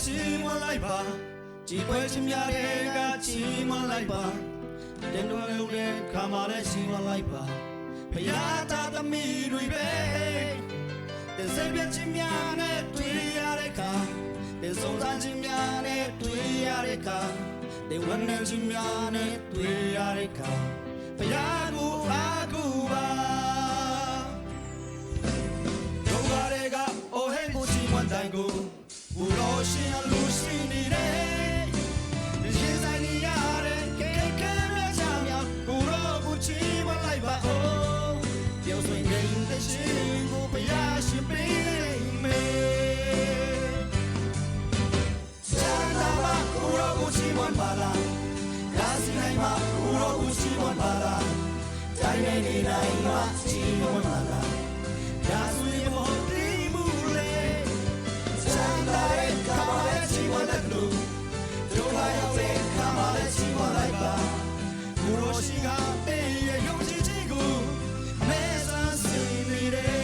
ချီးမွမ်းလိုက်ပါကြည်ပွဲချင်းများတွေကချီးမွမ်းလိုက်ပါတင်တော်လုံးတဲ့ခါမှလည်းချီးမွမ်းလိုက်ပါဘုရားသားသမီးတွေပဲတဲ့စိတ်ပြချင်းများနဲ့တွေ့ရတဲ့ခါတဲ့ဆုံးသားချင်းများနဲ့တွေ့ရတဲ့ခါတဲ့ဝမ်းနဲ့ချင်းများနဲ့တွေ့ရတဲ့ခါဘုရားကိုအားကိုးပါဒုက္ခတွေကအိုဟဲ့ကိုချီးမွမ်းတိုင်းကိုဘူတော်ရှင်အလိုရှိနေတယ်ရင်ဆိုင်နေရတဲ့ကဲကဲမြတ်ချာမြောက်ဘူတော်ကိုချီးမွမ်းလိုက်ပါအိုးပြောဆွေနေတဲ့ရှင်ကိုဘုရားရှင်ပေးမယ်ချမ်းသာပါဘူတော်ကိုချီးမွမ်းပါလားဒါစီနိုင်မှာဘူတော်ကိုချီးမွမ်းပါလားတိုင်းနေနေနိုင်မှာချီးမွမ်းပါလားဒါဆိုရင်မဟုတ်သေးဘူးလေချမ်းသာတဲ့ခါမှလည်းချီးမွမ်းတဲ့လူဒုက္ခရောက်တဲ့ခါမှလည်းချီးမွမ်းလိုက်ပါဘူတော်ရှိကတဲ့ရဲ့ယုံကြည်ခြင်းကိုမဲဆန်းစီနေတယ်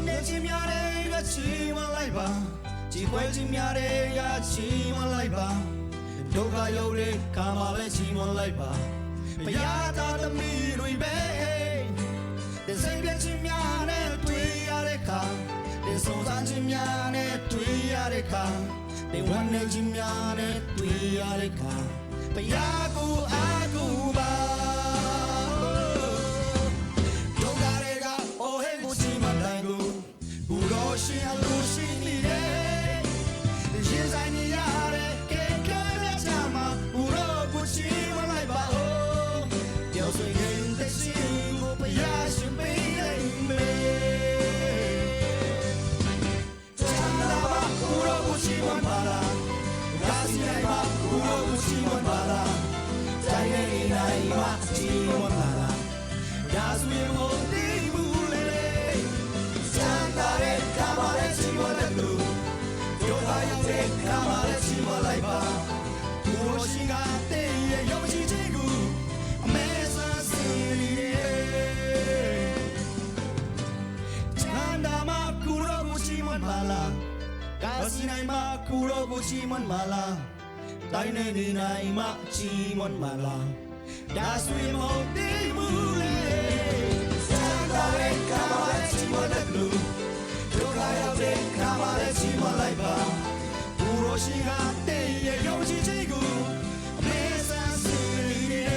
နေချင်းများတွေကချီးမွမ်းလိုက်ပါကြည်ပွဲချင်းများတွေကချီးမွမ်းလိုက်ပါဒုက္ခရောက်တဲ့ခါမှလည်းချီးမွမ်းလိုက်ပါဘုရားသားသမီးတွေပဲတဲ့စိတ်ပြချင်းများနဲ့တွေ့ရတဲ့ခါတဲ့ဆုံးစားချင်းများနဲ့တွေ့ရတဲ့ခါတဲ့ဝမ်းနေချင်းများနဲ့တွေ့ရတဲ့ခါဘုရားကိုအားကိုးပါရှင်အလိုရှိနေတယ်ရင်ဆိုင်နေရတဲ့ကဲကဲလက်ချမှာဘူရောကိုချီးမွမ်းလိုက်ပါဦးပြောဆွေနေတဲ့ရှင်ကိုဘုရားရှင်ပေးလိုက်မယ်ချမ်းသာပါဘူရောကိုချီးမွမ်းပါလားဒါစီနိုင်ပါဘူရောကိုချီးမွမ်းပါလားတိုင်းနေနိုင်မှာချီးမွမ်းပါလားဒါဆိုရင်မဟုတ်သေးဘူးလေချမ်းသာတဲ့ခါမှလည်းချီးမွမ်းတဲ့လူဒုက္ခရောက်တဲ့ခါမှလည်းချီးမွမ်းလိုက်ပါဘူရောရှင်ကတဲ့ရဲ့ယုံကြည်ခြင်းကိုအမဲဆန်းစီနေတယ်ချမ်းသာမှကူရောကိုချီးမွမ်းပါလားကာစီနိုင်မှကူရောကိုချီးမွမ်းပါလားတိုင်းနေနေနိုင်မှချီးမွမ်းပါလားဒါဆိုရင်မဟုတ်သေးဘူးလေချမ်းသာတဲ့ခါမှလည်းချီးမွမ်းတဲ့လူဒုက္ခရောက်တဲ့ခါမှလည်းချီးမွမ်းလိုက်ပါဘူရောရှိကတဲ့ရဲ့ယုံကြည်ခြင်းကိုအမေဆန်းစီနေတယ်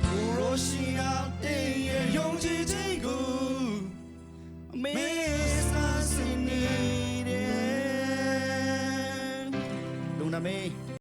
ဘူရောရှိကတဲ့ရဲ့ယုံကြည်ခြင်းကိုအမေဆန်းစီနေတယ်လုံနမေ